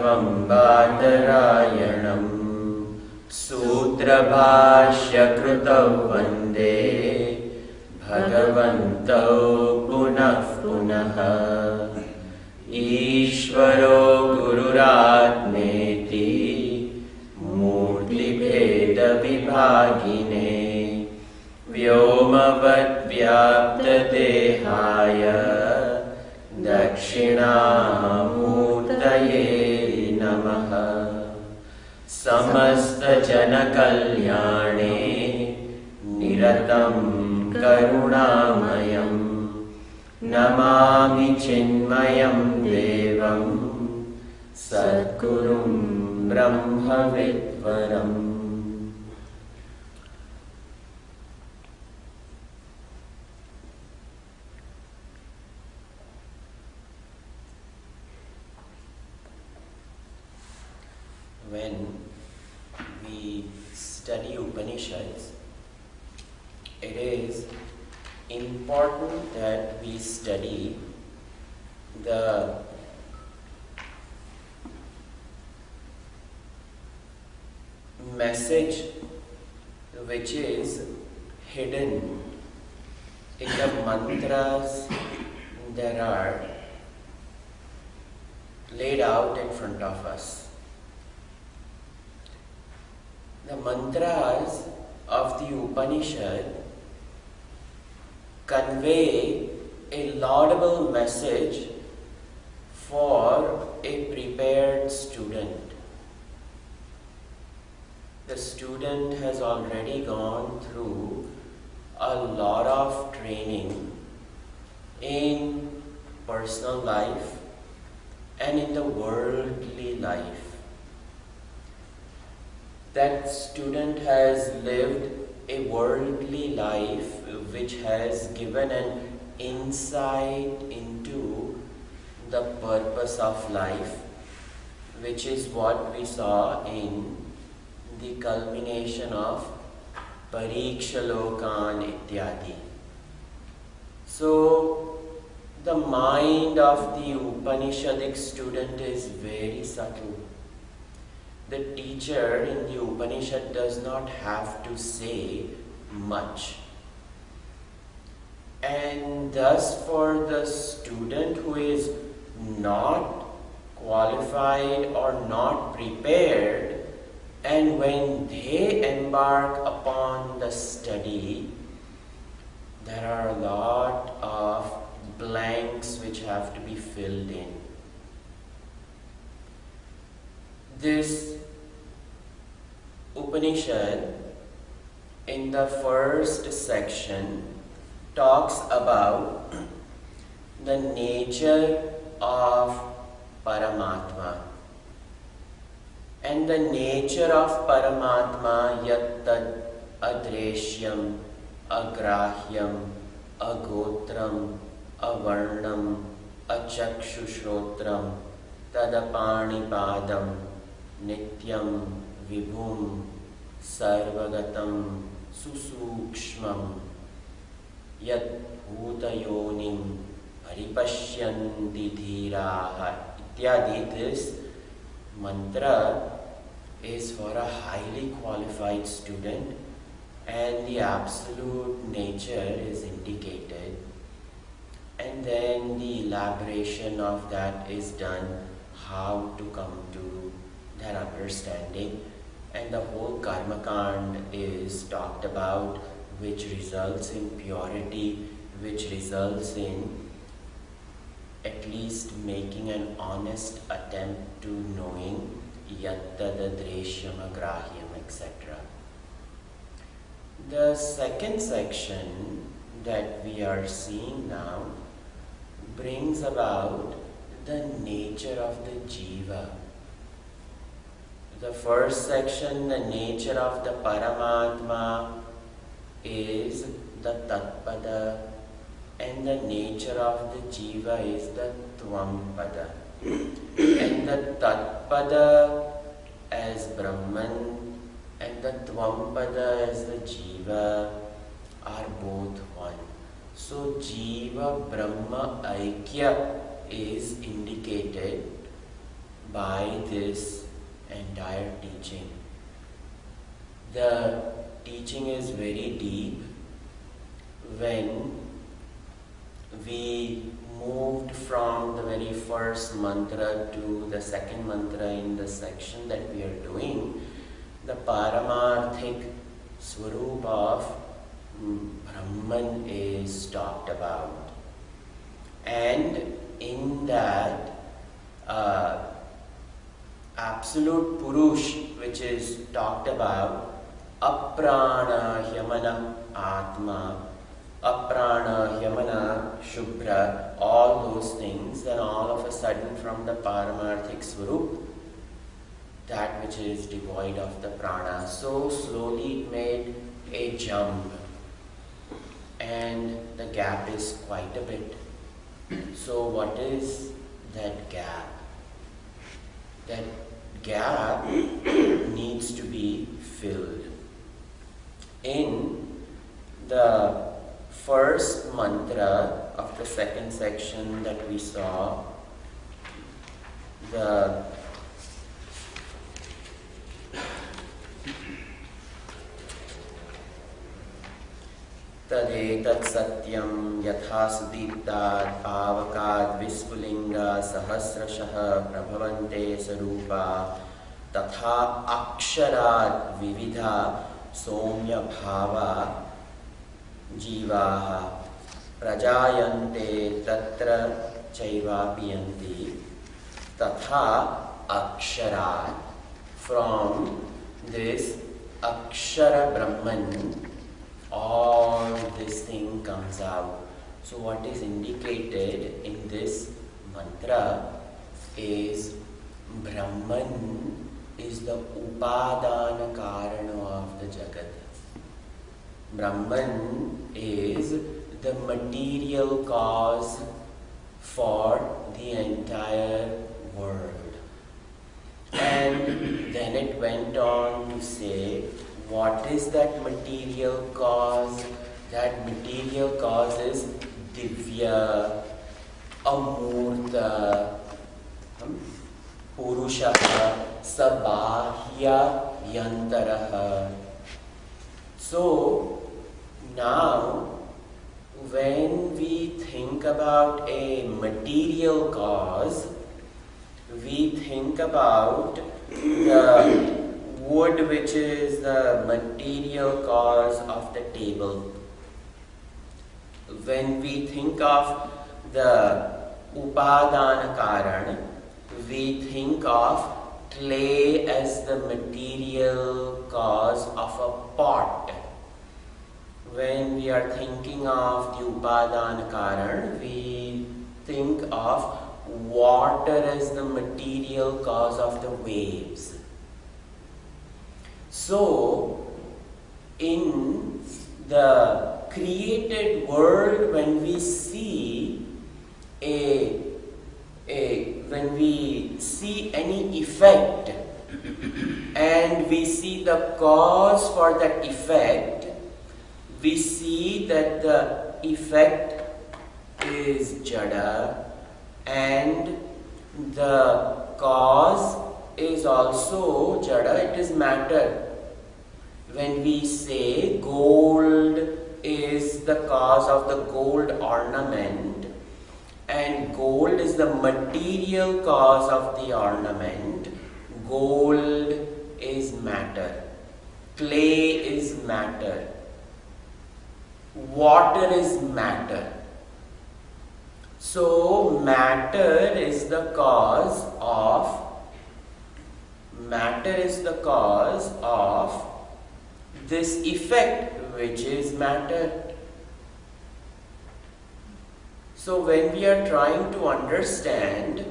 सर्वं बादरायणं सूत्रभाष्यकृतौ वन्दे भगवन्तौ पुनः पुनः। ईश्वरो गुरुरात्मेति मूर्तिभेदविभागिने व्योमवद्व्याप्तदेहाय दक्षिणामूर्तये नमः। समस्तजनकल्याणे निरतं करुणामयं नमामि चिन्मयं देवं सद्गुरुं ब्रह्मविद्वरम्। When we study Upanishads, it is important that we study the message which is hidden in the mantras that are laid out in front of us. The mantras of the Upanishad convey a laudable message for a prepared student. The student has already gone through a lot of training in personal life and in the worldly life. That student has lived a worldly life which has given an insight into the purpose of life, which is what we saw in the culmination of Parikshalokan Ityadi. So, the mind of the Upanishadic student is very subtle. The teacher in the Upanishad does not have to say much. And thus for the student who is not qualified or not prepared, and when they embark upon the study, there are a lot of blanks which have to be filled in. This Upanishad in the first section talks about the nature of Paramatma. And the nature of Paramatma yat tad adreshyam, agrahyam, agotram, avarnam, achakshushrotram, tadapanipadam, nityam, vibhum, sarvagatam, susukshmam, yat bhutayonim, paripashyanti dhiraha. Ityadi. This mantra is for a highly qualified student, and the absolute nature is indicated, and then the elaboration of that is done, how to come to that understanding, and the whole karma kand is talked about, which results in purity, which results in at least making an honest attempt to knowing yattadadreshyam agrahyam, etc. The second section that we are seeing now brings about the nature of the jiva. The first section, the nature of the Paramatma, is the Tatpada, and the nature of the jiva is the Tvampada. And the Tatpada as Brahman and the Tvampada as the jiva are both one. So Jiva Brahma Aikya is indicated by this entire teaching. The teaching is very deep. When we moved from the very first mantra to the second mantra in the section that we are doing, the Paramarthik Swarup of Brahman is talked about. And in that absolute Purush, which is talked about, Aprana Hyamana Atma, Aprana Hyamana Shubhra, all those things, then all of a sudden from the Paramarthik Swarup, that which is devoid of the prana, so slowly it made a jump, and the gap is quite a bit. So what is that gap? That gap needs to be filled. In the first mantra of the second section that we saw, the Tadetat satyam yatha sudiptat pavakad vispulinga sahasrashah prabhavante sarupa tatha aksharat vividha somya bhava jivaha prajayante tatra chaivapiyanti tatha aksharat. From this akshara Brahman, all this thing comes out. So what is indicated in this mantra is Brahman is the Upadana Karana of the Jagat. Brahman is the material cause for the entire world. And then it went on to say, what is that material cause? That material cause is Divya, Amurta, Purushaha, Sabahya, Yantaraha. So, now, when we think about a material cause, we think about the wood, which is the material cause of the table. When we think of the Upadana Karan, we think of clay as the material cause of a pot. When we are thinking of the Upadana Karan, we think of water as the material cause of the waves. So, in the created world, when we see when we see any effect and we see the cause for that effect, we see that the effect is jada and the cause is also jada, it is matter. When we say gold is the cause of the gold ornament and gold is the material cause of the ornament, gold is matter, clay is matter, water is matter. So matter is the cause of this effect, which is matter. So when we are trying to understand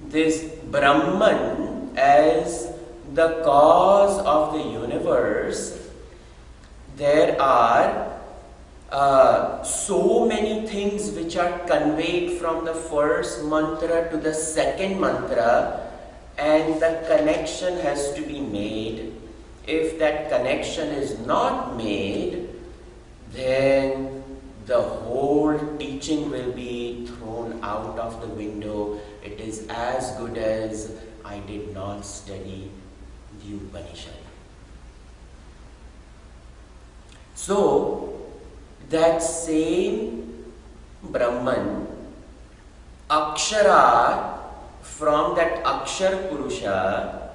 this Brahman as the cause of the universe, there are so many things which are conveyed from the first mantra to the second mantra, and the connection has to be made. If that connection is not made, then the whole teaching will be thrown out of the window. it is as good as I did not study the Upanishad. So, that same Brahman, Akshara, from that Akshar Purusha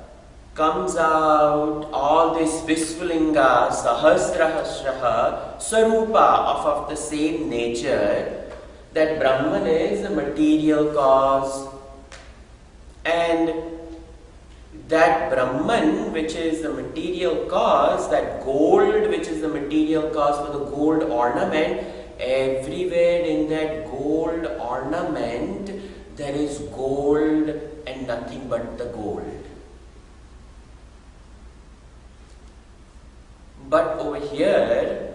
comes out all this Visvalinga, Sahasrahasraha, Sarupa of the same nature. That Brahman is the material cause, and that Brahman, which is the material cause, that gold, which is the material cause for the gold ornament, everywhere in that gold ornament there is gold and nothing but the gold. But over here,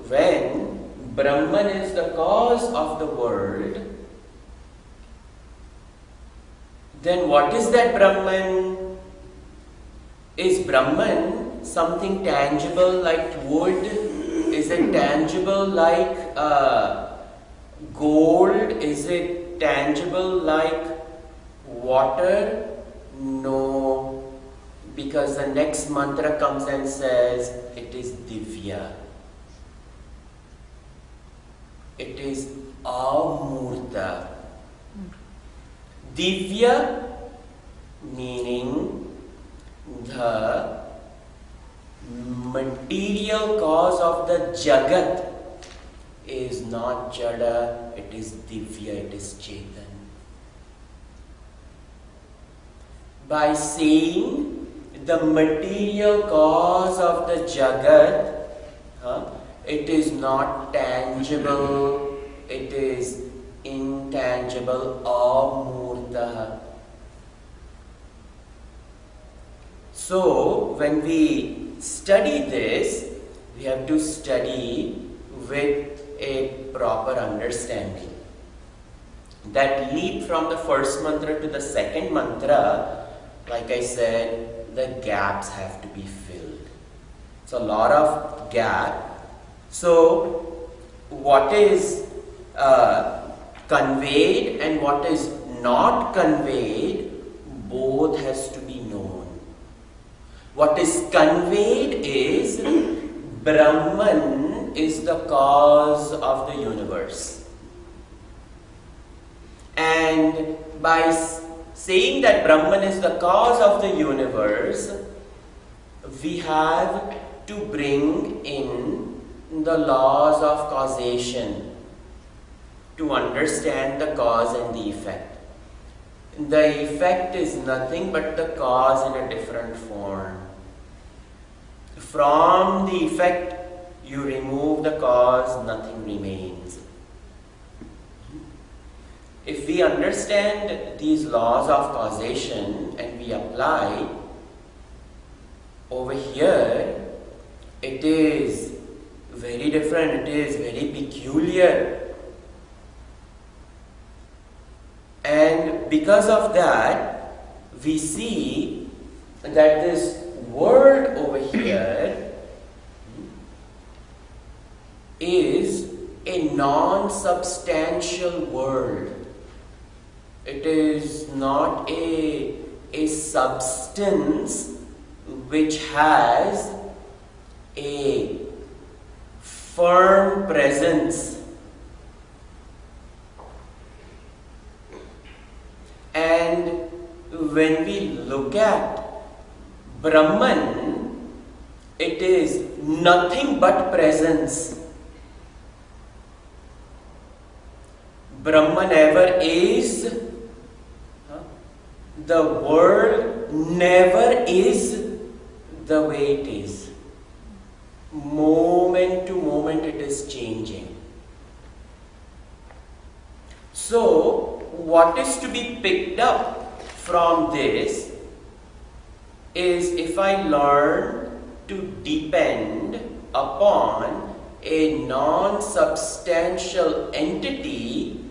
when Brahman is the cause of the world, then what is that Brahman? Is Brahman something tangible like wood? Is it tangible like gold? Is it tangible like water? No, because the next mantra comes and says it is Divya. It is Amurta. Divya meaning the material cause of the Jagat is not Jada, it is Divya, it is Chetan. By saying the material cause of the Jagat, it is not tangible, it is intangible, Amurta. So, when we study this, we have to study with a proper understanding. That leap from the first mantra to the second mantra, like I said, the gaps have to be filled. It's a lot of gap. So, what is conveyed and what is not conveyed, both has to be known. What is conveyed is Brahman is the cause of the universe. And by saying that Brahman is the cause of the universe, we have to bring in the laws of causation to understand the cause and the effect. The effect is nothing but the cause in a different form. From the effect, you remove the cause, nothing remains. If we understand these laws of causation and we apply, over here, it is very different, it is very peculiar. And because of that, we see that this world over here is a non-substantial world. It is not a substance which has a firm presence. And when we look at Brahman, it is nothing but presence. Brahman ever is, the world never is the way it is. Moment to moment it is changing. So, what is to be picked up from this is if I learn to depend upon a non-substantial entity,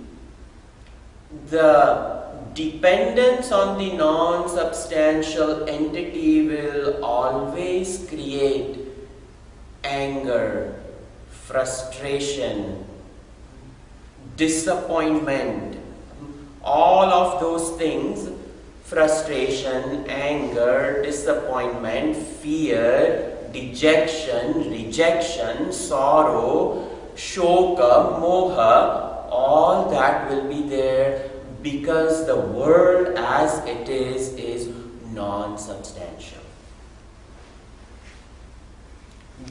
the dependence on the non-substantial entity will always create anger, frustration, disappointment, all of those things, frustration, anger, disappointment, fear, dejection, rejection, sorrow, shoka, moha, all that will be there because the world as it is non-substantial.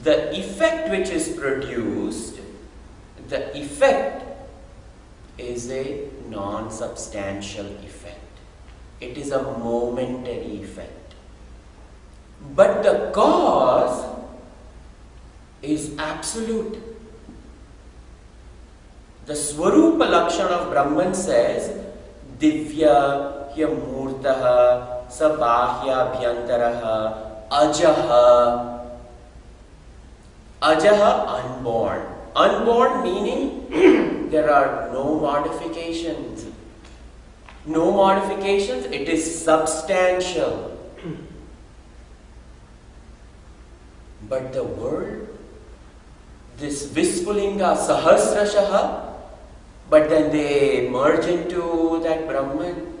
The effect which is produced, the effect is a non-substantial effect. It is a momentary effect. But the cause is absolute. The Swarupa Lakshana of Brahman says, Divya hyamurtaha sabahya bhyantaraha ajaha. Ajaha, unborn. Unborn meaning there are no modifications. No modifications, it is substantial. But the word, this Vispulinga Sahasrashaha, but then they merge into that Brahman.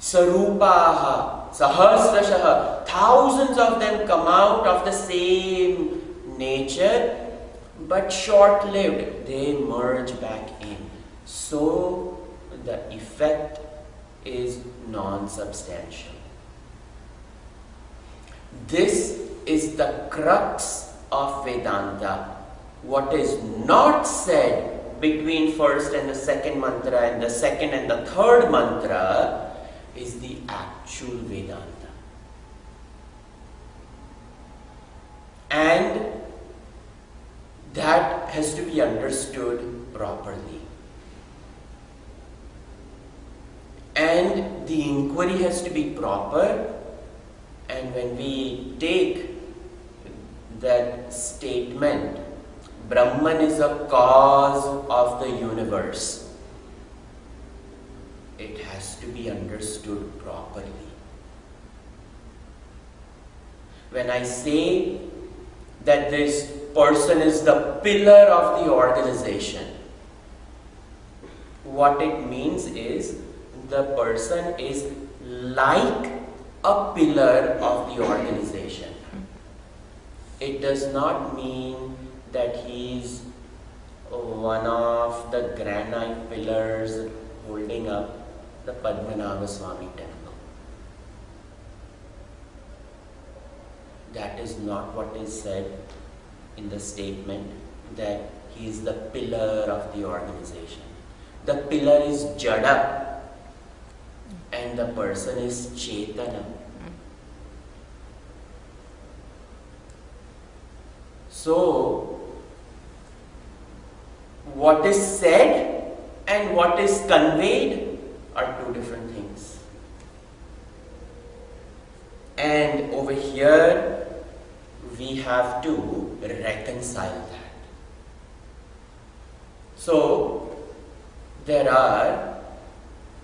Sarupaha, Sahasrashaha, thousands of them come out of the same nature, but short-lived, they merge back in. So the effect is non-substantial. This is the crux of Vedanta. What is not said between first and the second mantra and the second and the third mantra is the actual Vedanta. And that has to be understood properly. And the inquiry has to be proper. And when we take that statement, Brahman is a cause of the universe, it has to be understood properly. When I say that this person is the pillar of the organization, what it means is the person is like a pillar of the organization. It does not mean that he is one of the granite pillars holding up the Padmanabha Swami temple. That is not what is said in the statement that he is the pillar of the organization. The pillar is Jada and the person is Chetana. So, what is said and what is conveyed are two different things. And over here, we have to reconcile that. So, there are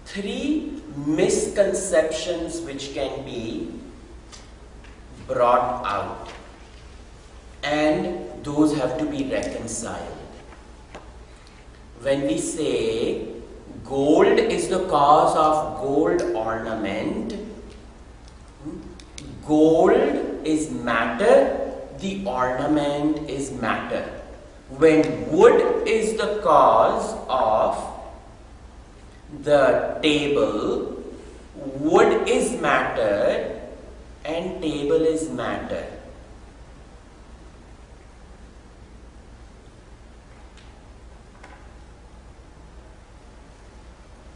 three misconceptions which can be brought out, and those have to be reconciled. When we say gold is the cause of gold ornament, gold is matter, the ornament is matter. When wood is the cause of the table, wood is matter and table is matter.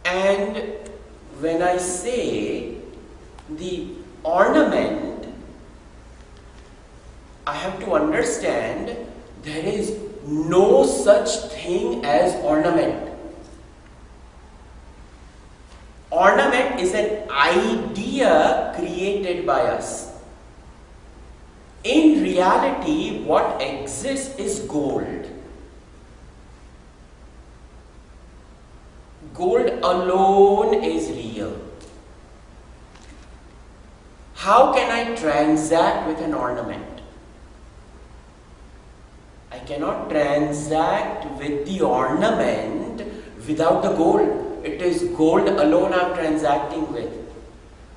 And when I say the ornament, I have to understand there is no such thing as ornament. Ornament is an idea created by us. In reality, what exists is gold. Gold alone is real. How can I transact with an ornament? I cannot transact with the ornament without the gold. it is gold alone I'm transacting with.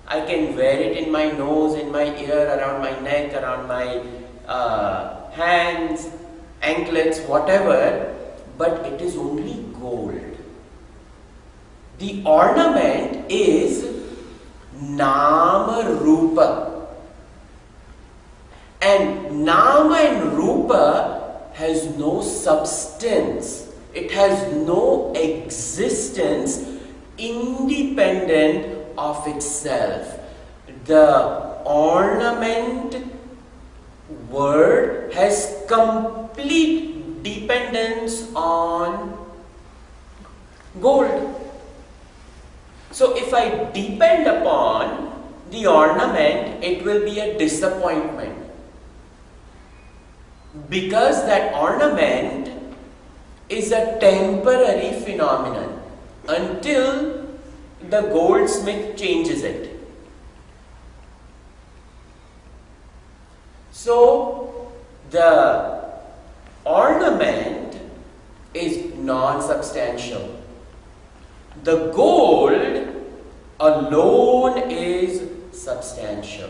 I can wear it in my nose, in my ear, around my neck, around my hands, anklets, whatever, but it is only gold. The ornament is Nama Rupa. And Nama and Rupa has no substance. It has no existence independent of itself. The ornament word has complete dependence on gold. So if I depend upon the ornament, it will be a disappointment. Because that ornament is a temporary phenomenon until the goldsmith changes it. So the ornament is non-substantial. The gold alone is substantial.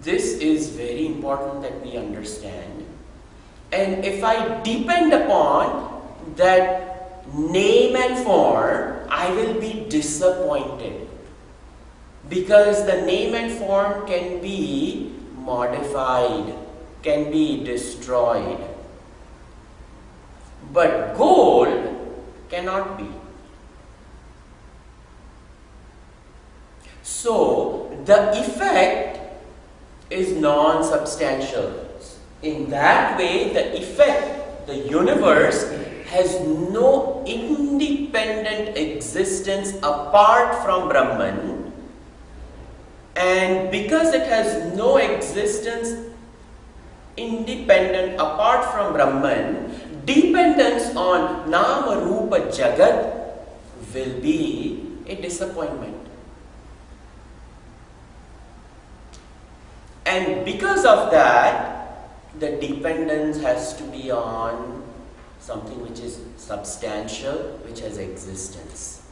This is very important that we understand. And if I depend upon that name and form, I will be disappointed. Because the name and form can be modified, can be destroyed. But gold cannot be. So the effect is non-substantial. In that way, the effect, the universe, has no independent existence apart from Brahman. And because it has no existence independent apart from Brahman, dependence on Nama Rupa Jagat will be a disappointment. And because of that, the dependence has to be on something which is substantial, which has existence,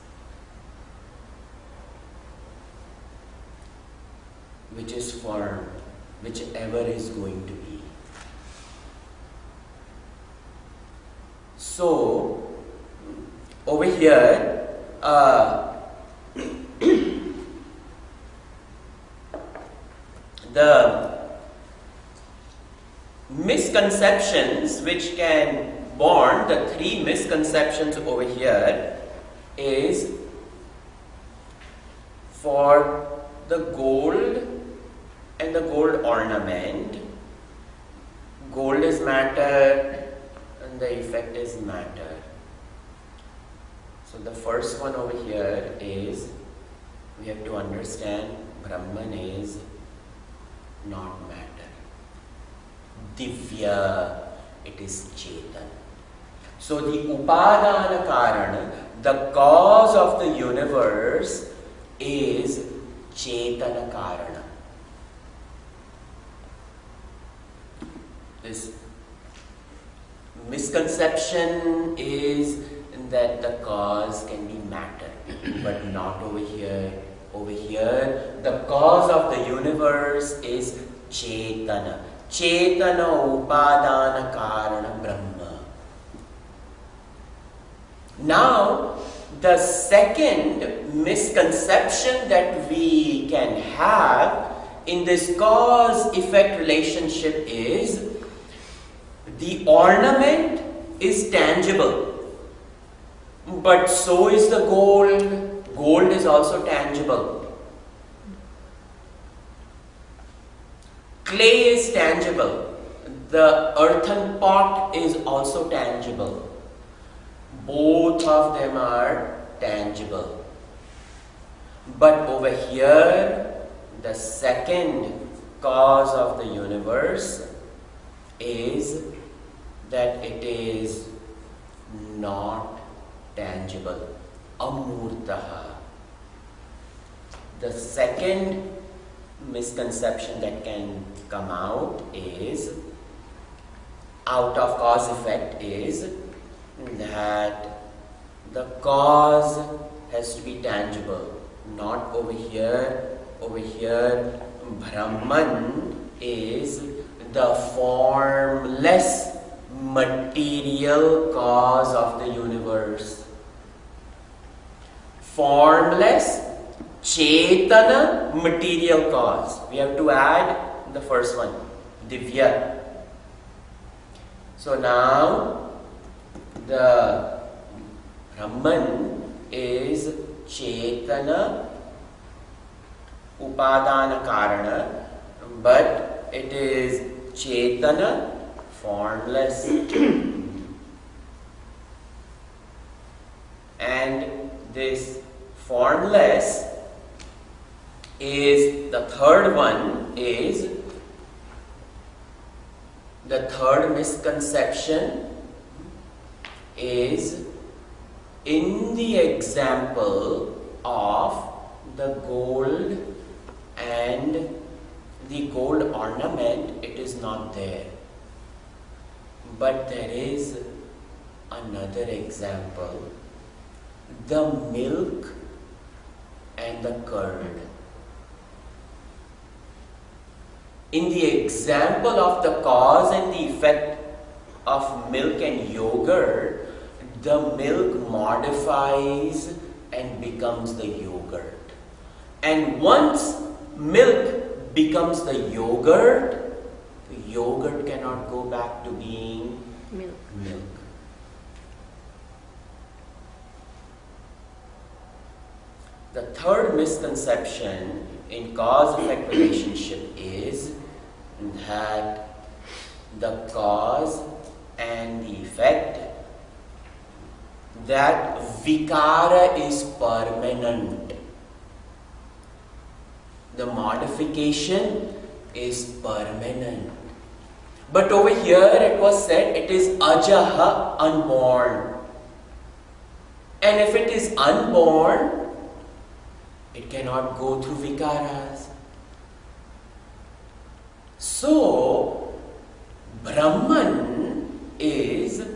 which is firm, whichever is going to be. So, over here, the misconceptions which can born, the three misconceptions over here is for the gold and the gold ornament. Gold is matter and the effect is matter. So the first one over here is, we have to understand Brahman is not matter. Divya, it is Chetan. So the Upadana Karana, the cause of the universe, is Chetana Karana. This misconception is that the cause can be matter, but not over here. Over here, the cause of the universe is Chetana. Chetana Upadana Karana Brahma. Now, the second misconception that we can have in this cause-effect relationship is the ornament is tangible, but so is the gold. Gold is also tangible. Clay is tangible. The earthen pot is also tangible. Both of them are tangible. But over here, the second cause of the universe is that it is not tangible. Amurtaha. The second misconception that can come out is out of cause effect is that the cause has to be tangible, not over here. Over here, Brahman is the formless material cause of the universe. Formless, Chetana, material cause. We have to add the first one, Divya. So now, the Brahman is Chetana, Upadana Karana, but it is Chetana, formless. And this formless is the third one, is the third misconception is in the example of the gold and the gold ornament, it is not there. But there is another example, the milk and the curd. In the example of the cause and the effect of milk and yogurt, the milk modifies and becomes the yogurt. And once milk becomes the yogurt cannot go back to being milk. The third misconception in cause-effect relationship is that the cause and the effect, that vikara is permanent. The modification is permanent. But over here it was said it is ajaha, unborn. And if it is unborn, it cannot go through vikaras. So, Brahman is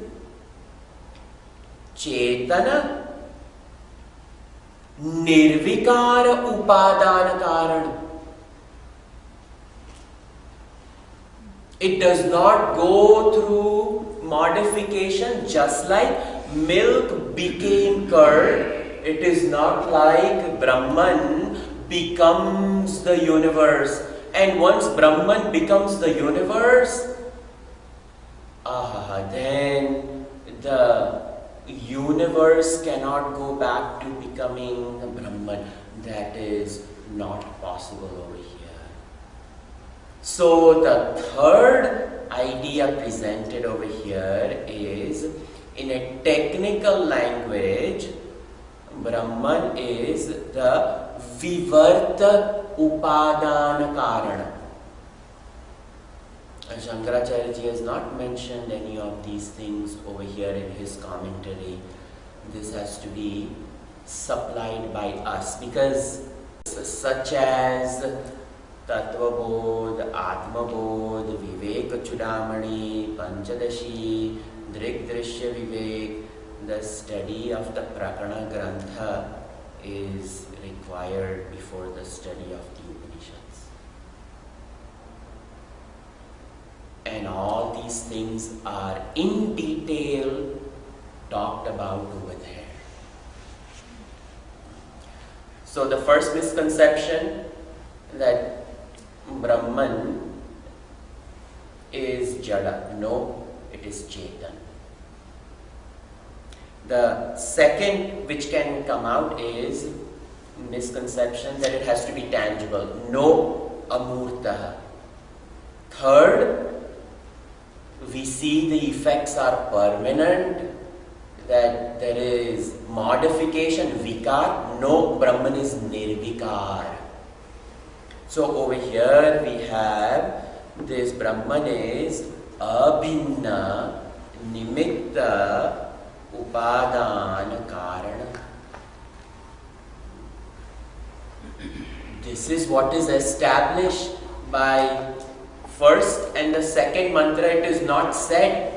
Chetana, Nirvikara Upadana Karana. It does not go through modification, just like milk became curd. It is not like Brahman becomes the universe. And once Brahman becomes the universe, then the universe cannot go back to becoming Brahman. That is not possible over here. So the third idea presented over here is, in a technical language, Brahman is the Vivarta Upadana Karana. And Shankaracharya ji has not mentioned any of these things over here in his commentary. This has to be supplied by us, because such as Tattvabodh, Atmabodh, Vivek Chudamani, Panchadashi, Drigdrishya Vivek, the study of the Prakana Grantha is required before the study of the Upanishads. And all these things are in detail talked about over there. So the first misconception, that Brahman is Jada. No, it is Chetan. The second which can come out is misconception that it has to be tangible. No, Amurtaha. Third, we see the effects are permanent, that there is modification, vikar. No, Brahman is nirvikar. So over here we have this Brahman is abhinna nimitta upadana karana. This is what is established by first and the second mantra, it is not said,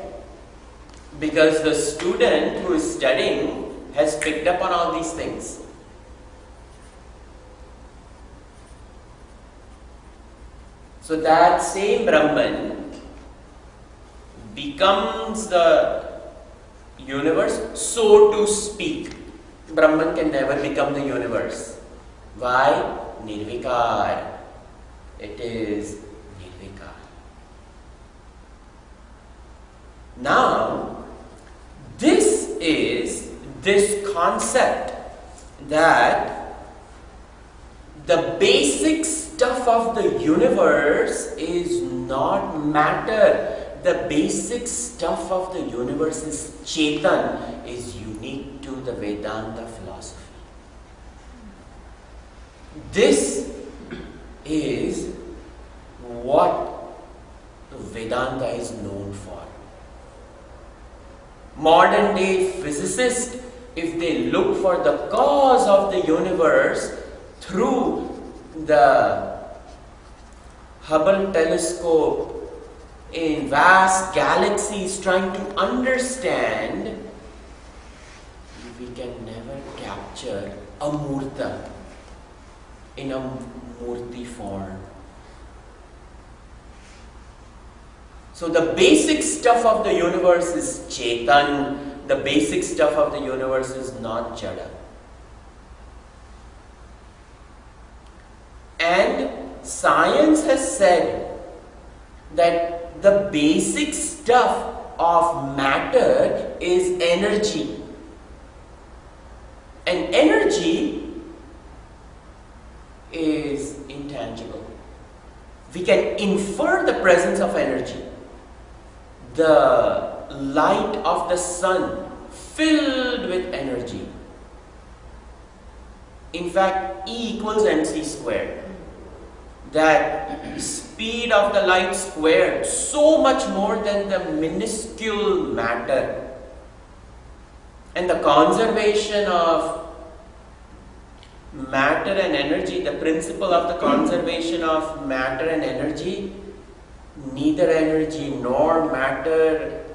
because the student who is studying has picked up on all these things. So that same Brahman becomes the universe, so to speak. Brahman can never become the universe. Why? Nirvikar. It is Nirvikar. Now, this is this concept that the basic stuff of the universe is not matter. The basic stuff of the universe is Chetan, is unique to the Vedanta philosophy. This is what Vedanta is known for. Modern day physicists, if they look for the cause of the universe through the Hubble telescope in vast galaxies trying to understand, we can never capture a murta in a murti form. So the basic stuff of the universe is Chetan. The basic stuff of the universe is not Jada. And science has said that the basic stuff of matter is energy. And energy is intangible. We can infer the presence of energy. The light of the sun filled with energy. In fact, E equals mc squared. That speed of the light squared, so much more than the minuscule matter. And the conservation of matter and energy, the principle of the conservation of matter and energy, neither energy nor matter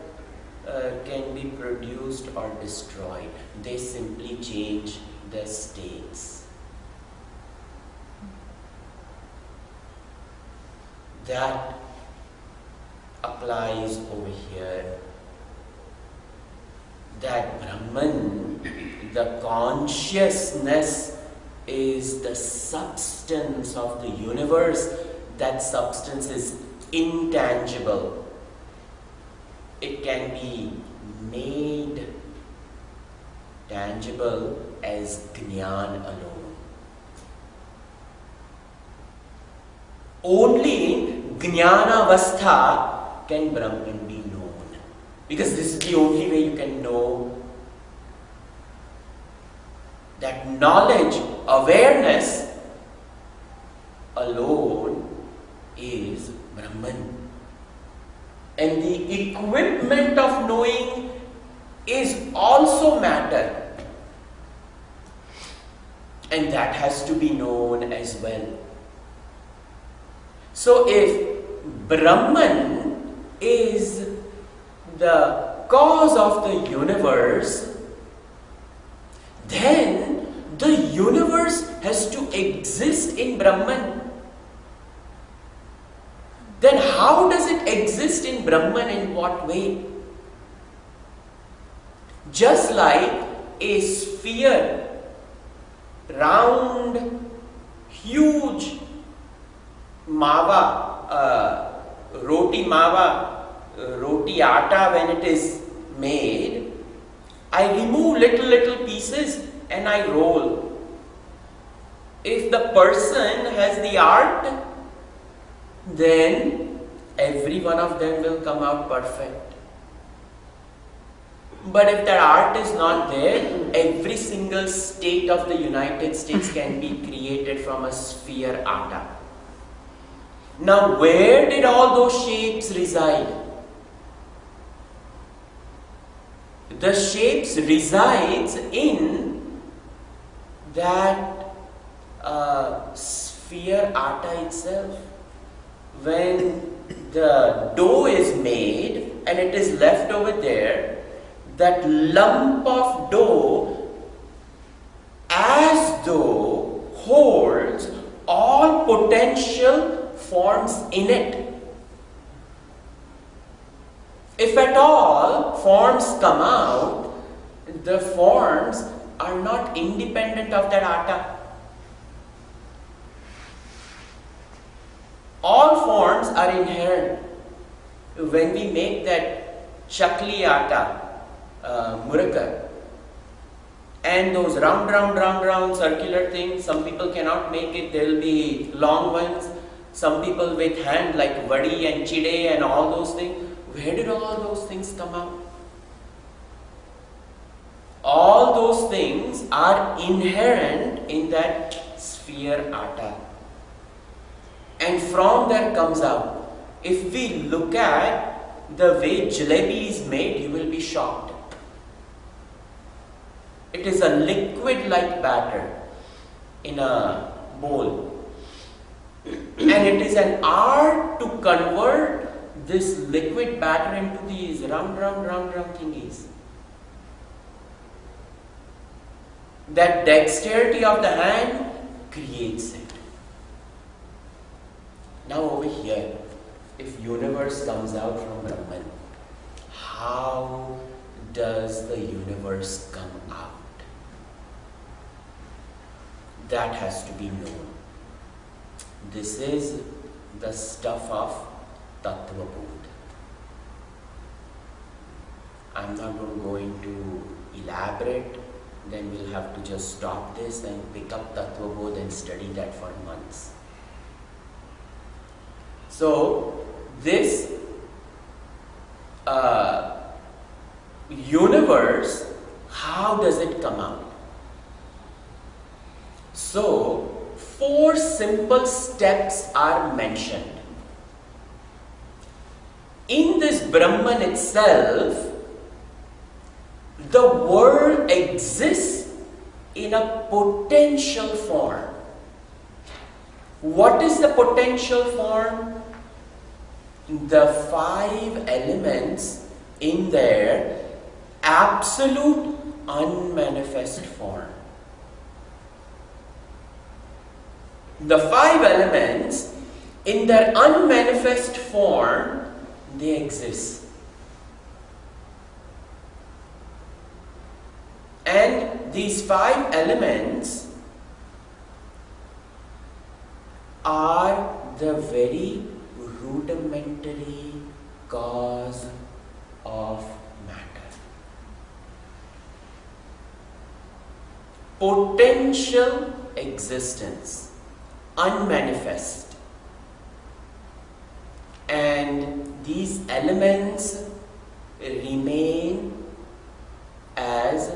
can be produced or destroyed. They simply change their states. That applies over here. That Brahman, the consciousness, is the substance of the universe. That substance is intangible. It can be made tangible as Jnana alone. Only Jnana Avastha can Brahman be known. Because this is the only way you can know. That knowledge, awareness alone is Brahman. And the equipment of knowing is also matter. And that has to be known as well. So if Brahman is the cause of the universe, then the universe has to exist in Brahman. Then how does it exist in Brahman? In what way? Just like a sphere, round, huge mawa, roti mawa, roti atta, when it is made, I remove little pieces and I roll. If the person has the art, then every one of them will come out perfect. But if that art is not there, every single state of the United States can be created from a sphere atta. Now, where did all those shapes reside? The shapes resides in that sphere atta itself. When the dough is made and it is left over there, that lump of dough as though holds all potential forms in it. If at all forms come out, the forms are not independent of that atta. All forms are inherent. When we make that chakli atta, muraka, and those round circular things, some people cannot make it, there will be long ones. Some people with hand like vadi and chide and all those things. Where did all those things come out? All those things are inherent in that sphere atta. And from there comes out. If we look at the way jalebi is made, you will be shocked. It is a liquid-like batter in a bowl. And it is an art to convert this liquid batter into these round thingies. That dexterity of the hand creates it. Now over here, if universe comes out from Brahman, how does the universe come out? That has to be known. This is the stuff of Tattva Bodh. I'm not going to elaborate, then we'll have to just stop this and pick up Tattva Bodh and study that for months. So, this universe, how does it come out? So, 4 simple steps are mentioned. In this Brahman itself, the world exists in a potential form. What is the potential form? The 5 elements in their absolute unmanifest form. The 5 elements in their unmanifest form, they exist. And these 5 elements are the very rudimentary cause of matter. Potential existence, unmanifest. And these elements remain as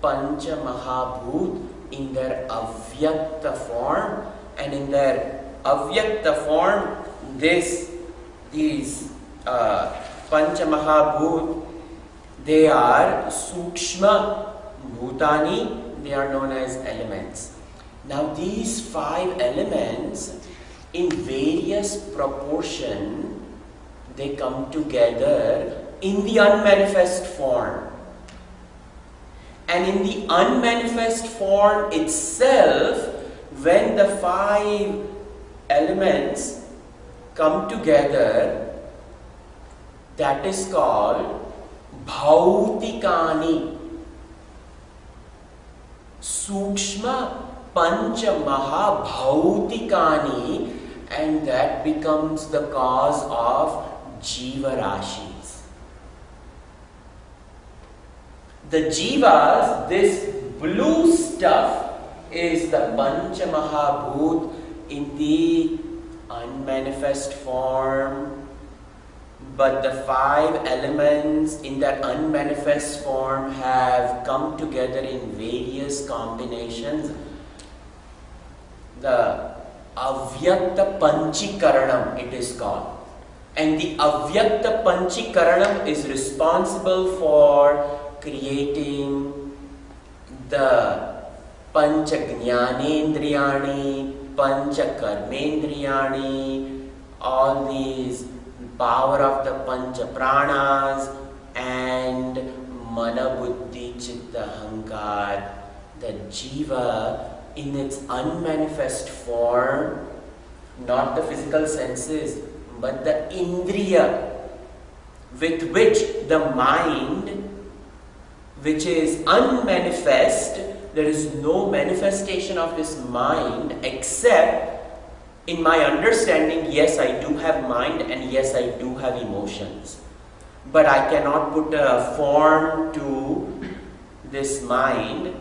Pancha Mahabhut in their avyakta form, and in their avyakta form, these Pancha Mahabhut, they are Sukshma Bhutani, they are known as elements. Now these 5 elements, in various proportion, they come together in the unmanifest form. And in the unmanifest form itself, when the 5 elements come together, that is called Bhautikani. Sukshma Pancha Maha Bhautikani, and that becomes the cause of Jiva Rashis. The Jivas, this blue stuff, is the Pancha Mahabhut in the unmanifest form, but the 5 elements in that unmanifest form have come together in various combinations. The Avyakta Panchikaranam, it is called. And the Avyakta Panchikaranam is responsible for creating the Pancha Jnanendriyani, Pancha Karmendriyani, all these power of the Pancha Pranas and Mana Buddhi Chitta Hankar, the Jiva in its unmanifest form, not the physical senses, but the Indriya, with which the mind, which is unmanifest, there is no manifestation of this mind except in my understanding, yes, I do have mind and yes, I do have emotions. But I cannot put a form to this mind,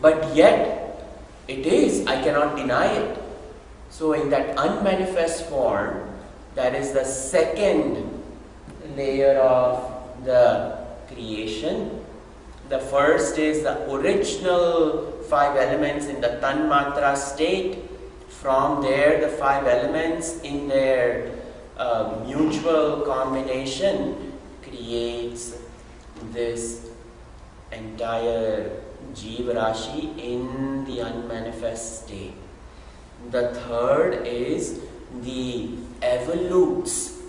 but yet it is, I cannot deny it. So in that unmanifest form, that is the second layer of the creation. The first is the original 5 elements in the Tanmatra state. From there, the 5 elements in their mutual combination creates this entire Jiva Rashi in the unmanifest state. The third is the evolutes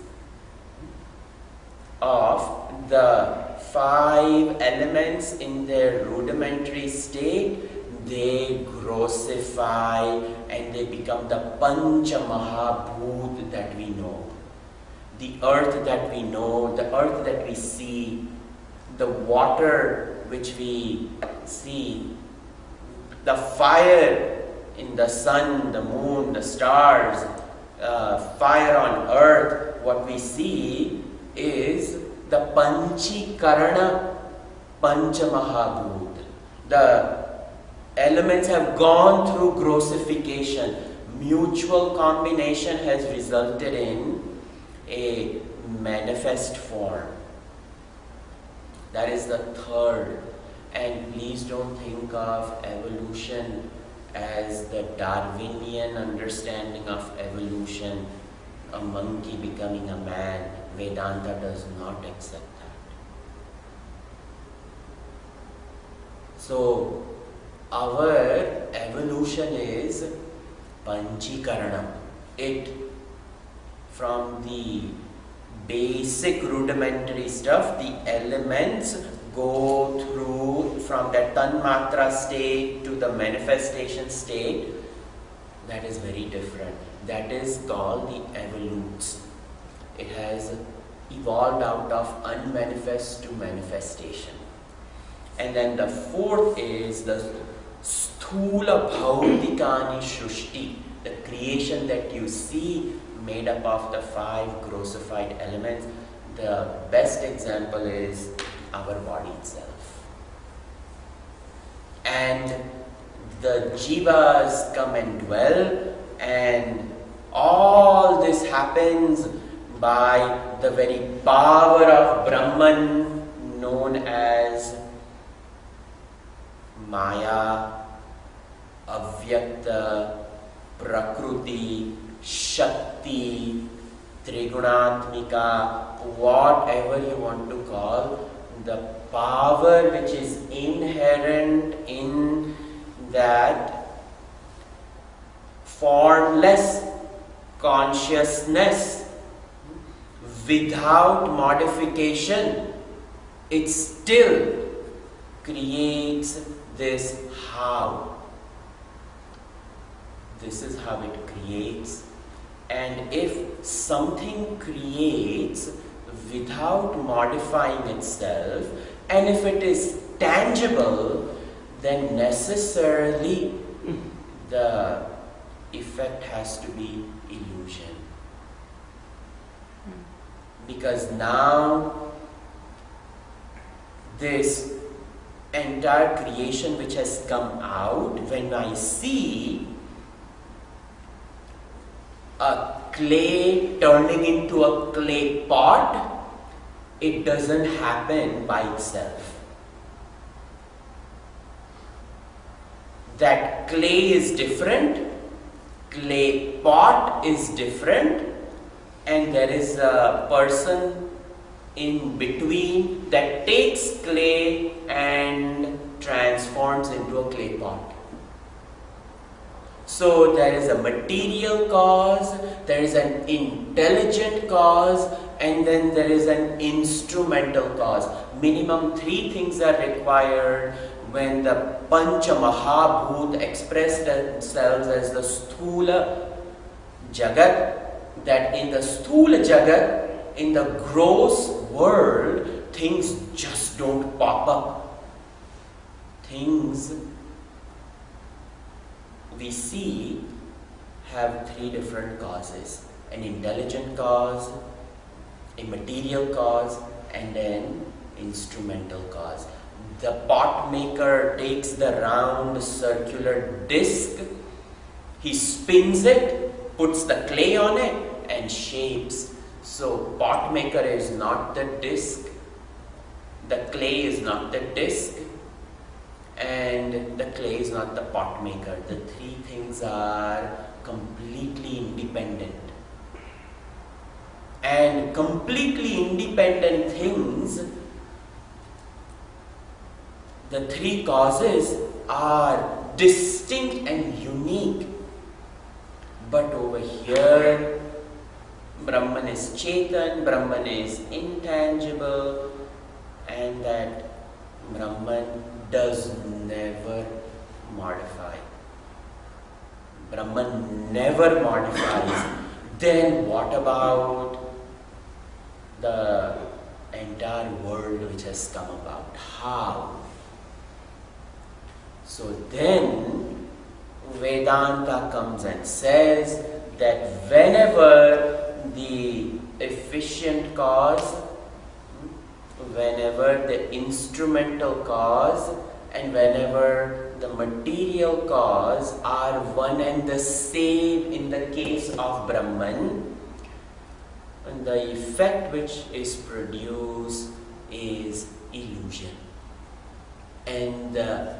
of the 5 elements in their rudimentary state. They grossify and they become the Pancha Mahabhut that we know. The earth that we know, the earth that we see, the water which we see, the fire in the sun, the moon, the stars, fire on earth, what we see is the Panchikarana Pancha Mahabhut. The elements have gone through grossification. Mutual combination has resulted in a manifest form. That is the third. And please don't think of evolution as the Darwinian understanding of evolution, a monkey becoming a man. Vedanta does not accept that. So, our evolution is Panchikarana. It, from the basic rudimentary stuff, the elements go through from that Tanmatra state to the manifestation state. That is very different. That is called the evolutes. It has evolved out of unmanifest to manifestation. And then the fourth is the Sthula Bhautikani Shrushti, the creation that you see made up of the 5 grossified elements. The best example is our body itself. And the jivas come and dwell, and all this happens by the very power of Brahman known as Maya, Avyakta, Prakruti, Shakti, Trigunatmika, whatever you want to call, the power which is inherent in that formless consciousness without modification, it still creates this how. This is how it creates. And if something creates without modifying itself, and if it is tangible, then necessarily the effect has to be illusion. Because now this entire creation which has come out, when I see a clay turning into a clay pot, it doesn't happen by itself. That clay is different, clay pot is different, and there is a person in between that takes clay and transforms into a clay pot. So there is a material cause, there is an intelligent cause, and then there is an instrumental cause. Minimum 3 things are required when the Pancha Mahabhut express themselves as the Sthula Jagat, that in the Sthula Jagat, in the gross world, things just don't pop up. Things we see have 3 different causes: an intelligent cause, a material cause, and an instrumental cause. The pot maker takes the round circular disc, he spins it, puts the clay on it, and shapes. So pot maker is not the disc, the clay is not the disc, and the clay is not the pot maker. The 3 things are completely independent. And completely independent things, the 3 causes are distinct and unique. But over here, Brahman is Chetan, Brahman is intangible, and that Brahman does never modify. Brahman never modifies. Then what about the entire world which has come about? How? So then Vedanta comes and says that whenever the efficient cause, whenever the instrumental cause, and whenever the material cause are one and the same in the case of Brahman, and the effect which is produced is illusion. And the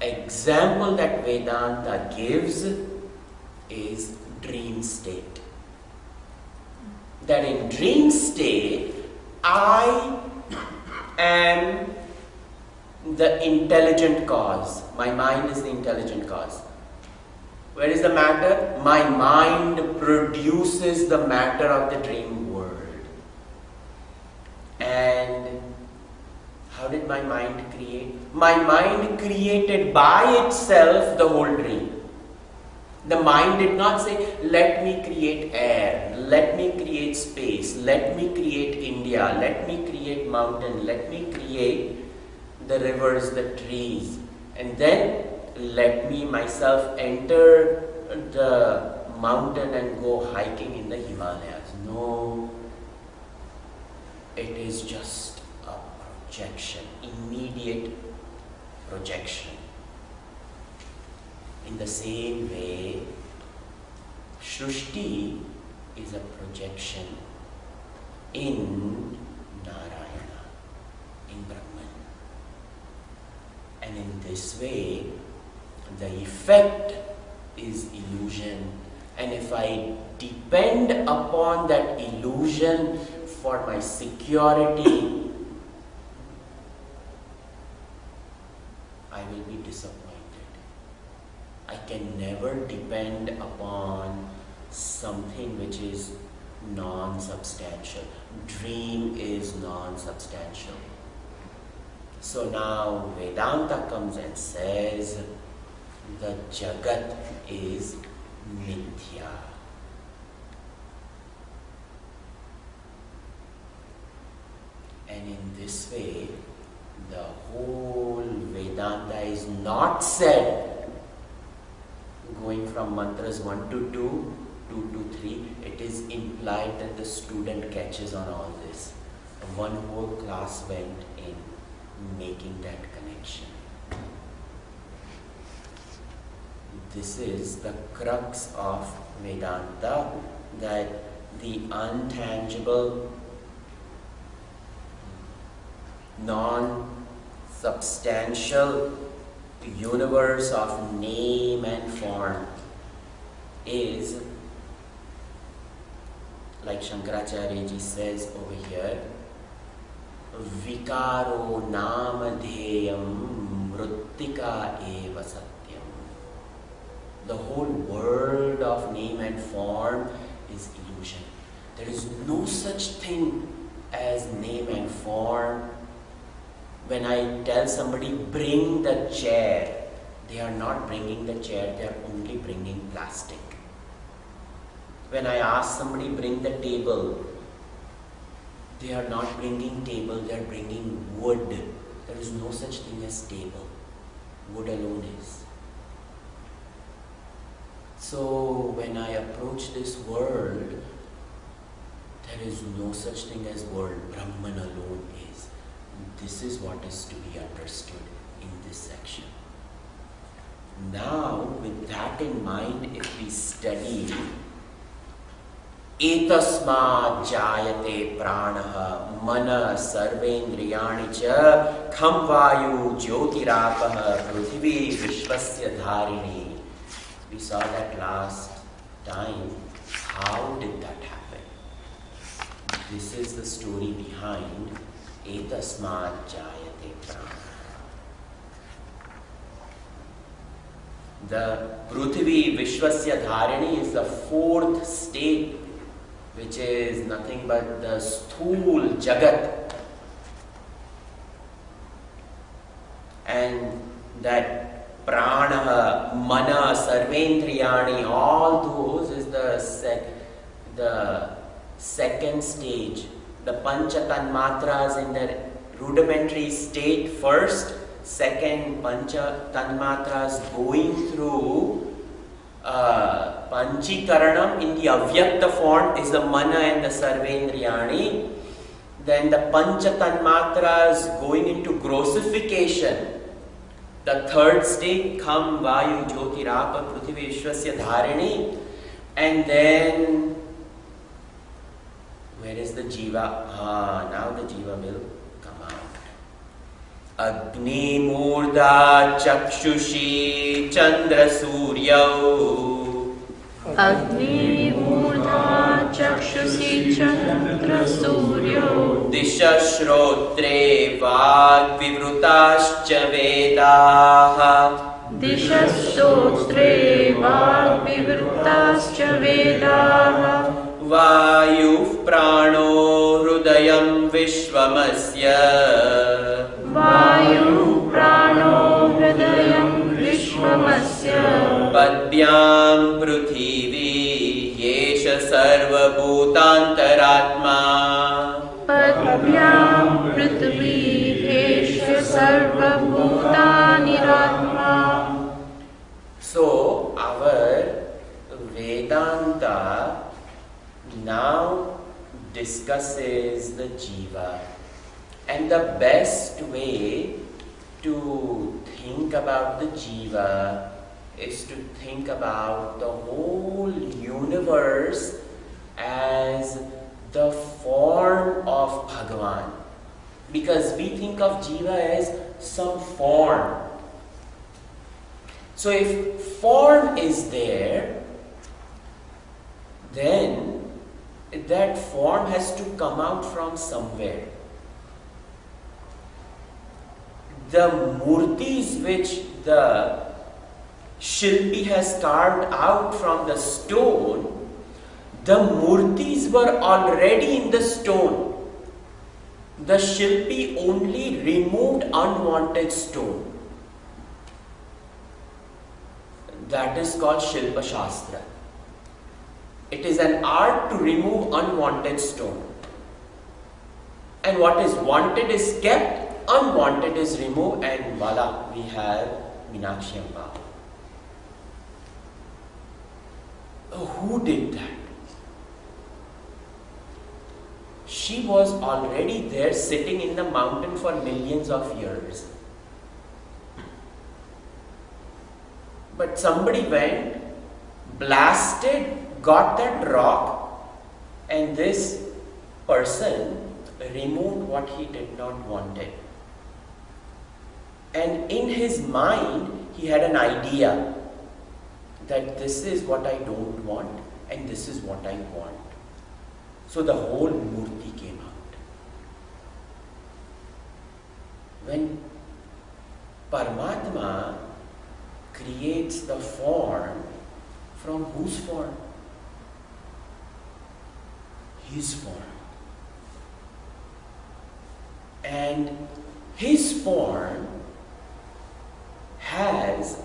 example that Vedanta gives is dream state. That in dream state, I am the intelligent cause. My mind is the intelligent cause. Where is the matter? My mind produces the matter of the dream world. And how did my mind create? My mind created by itself the whole dream. The mind did not say, let me create air, let me create space, let me create India, let me create mountain, let me create the rivers, the trees, and then let me myself enter the mountain and go hiking in the Himalayas. No, it is just a projection, immediate projection. In the same way, Shrushti is a projection in Narayana, in Brahman. And in this way, the effect is illusion. And if I depend upon that illusion for my security, I will be disappointed. I can never depend upon something which is non-substantial. Dream is non-substantial. So now Vedanta comes and says the Jagat is mithya. And in this way, the whole Vedanta is not said going from mantras 1 to 2, 2 to 3. It is implied that the student catches on all this. One whole class went in making that connection. This is the crux of Vedanta, that the untangible, non-substantial universe of name and form is, like Shankaracharya ji says over here, Vikaro namadheyam mrittika eva satyam. The whole world of name and form is illusion. There is no such thing as name and form. When I tell somebody, bring the chair, they are not bringing the chair, they are only bringing plastic. When I ask somebody, bring the table, they are not bringing table, they are bringing wood. There is no such thing as table. Wood alone is. So when I approach this world, there is no such thing as world. Brahman alone is. This is what is to be understood in this section. Now, with that in mind, if we study etasmat jayate pranaha mana sarvendriyani cha kham vayu jyotirapah prithvi vishvasya dharini. We saw that last time. How did that happen? This is the story behind etasmat jayate pranaha. The Prithvi Vishwasya Dharini is the fourth state, which is nothing but the sthul Jagat. And that Prana, Mana, Sarvendriyani, all those is the second stage. The Pancha Tanmatras in the rudimentary state first. Second, Pancha Tanmatras going through Panchikaranam in the Avyakta form is the Mana and the Sarvendriyani. Then the Pancha Tanmatras going into grossification. The third state, Kham, Vayu, Jyoti, Rapa, Prithvi, Vishwasya, Dharini. And then, where is the Jiva? Now the Jiva will come out. Agni Murda Chakshushi Chandra Suryau. Agni Murda Chakshushi Chandra Suryau. Disha Shrotre Vag Vivrutascha Vedaha. Disha Shrotre Vag Vivrutascha Vedaha. Vayu Prano Hrudayam Vishwamasya. Vayu Prano Hridayam Vishwamasya. Padvyam Prithvi Yesha Sarva Bhutantaratma. Padvyam Prithvi Yesha Sarva Bhutaniratma. So our Vedanta now discusses the Jiva. And the best way to think about the Jiva is to think about the whole universe as the form of Bhagavan. Because we think of Jiva as some form. So if form is there, then that form has to come out from somewhere. The murtis which the Shilpi has carved out from the stone, the murtis were already in the stone. The Shilpi only removed unwanted stone. That is called Shilpa Shastra. It is an art to remove unwanted stone. And what is wanted is kept, unwanted is removed, and voila, we have Meenakshi Amba. Who did that? She was already there sitting in the mountain for millions of years. But somebody went, blasted, got that rock, and this person removed what he did not want it. And in his mind, he had an idea that this is what I don't want and this is what I want. So the whole murti came out. When Paramatma creates the form, From whose form? His form. And his form has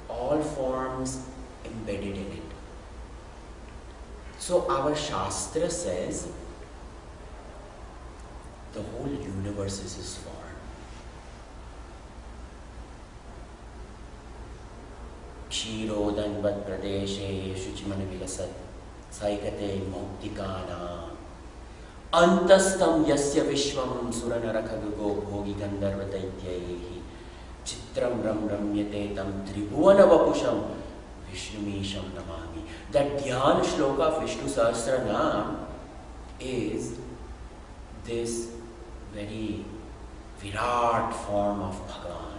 all forms embedded in it. So our Shastra says the whole universe is his form. Kshirodanvat pradeshe shuchiman vilasat saikate muktikana antastam yasya vishwam suranarakhagugo bhogi gandharva daityayehi chitram ram ramyate tam tribhuvana vapusham vishnumisham namami. That dhyan shloka of Vishnu Sahasranam is this very Virat form of Bhagavan.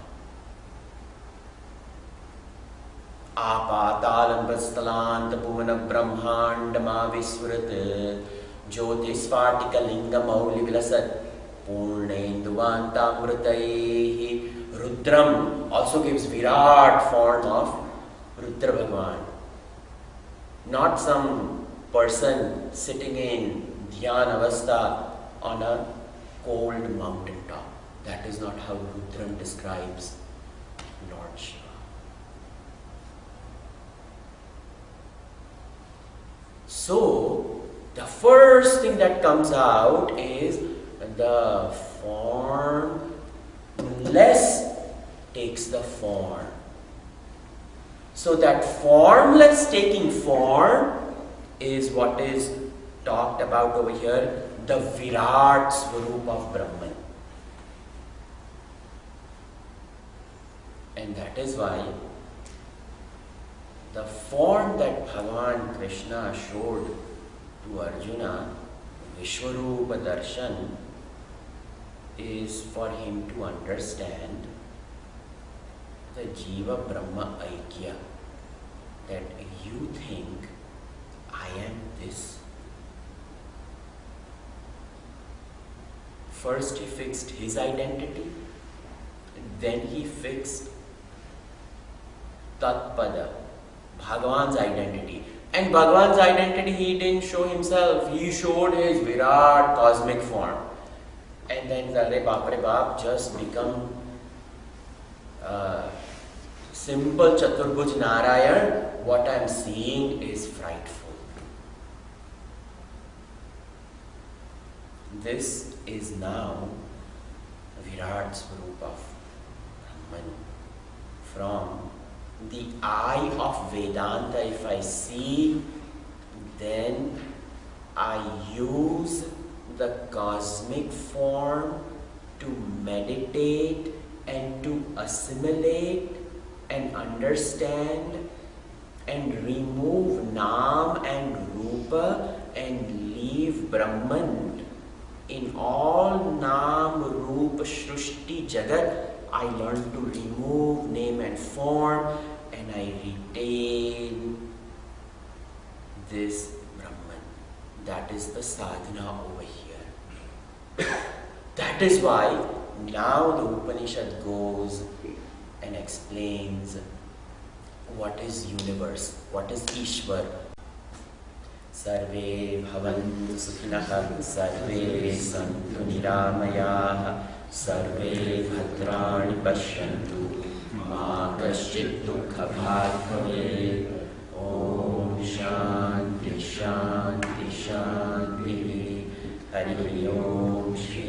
Apatalam prastalant bhuvana brahmandama visvrat jyotisvatika linga mauli vilasat purnenduvantamrutaihi. Rudram also gives Virat form of Rudra Bhagavan. Not some person sitting in Dhyan Avastha on a cold mountain top. That is not how Rudram describes Lord Shiva. So, the first thing that comes out is the formless takes the form. So that formless taking form is what is talked about over here, the Virat Swarup of Brahman. And that is why the form that Bhagavan Krishna showed to Arjuna, Vishwarupa Darshan, is for him to understand the Jiva Brahma Aikya, that you think I am this. First he fixed his identity, then he fixed Tatpada, Bhagavan's identity. And Bhagavan's identity, he didn't show himself, he showed his Virat cosmic form. And then Arre Bap, just become simple Chaturbhuj Narayan. What I am seeing is frightful. This is now Virat Swarup of Brahman. From the eye of Vedanta, if I see, then I use the cosmic form to meditate and to assimilate and understand and remove Nam and Rupa and leave Brahman. In all Nam, Rupa, Shrushti, Jagat, I learn to remove name and form and I retain this Brahman. That is the sadhana over here. That is why now the Upanishad goes and explains what is universe, what is Ishwar. Sarve bhavantu sukhinah, sarve santu niramayah, sarve bhadrani pashyantu, ma kaschit dukha bhag bhavet. Om Shanti Shanti Shanti. Hari Om Shri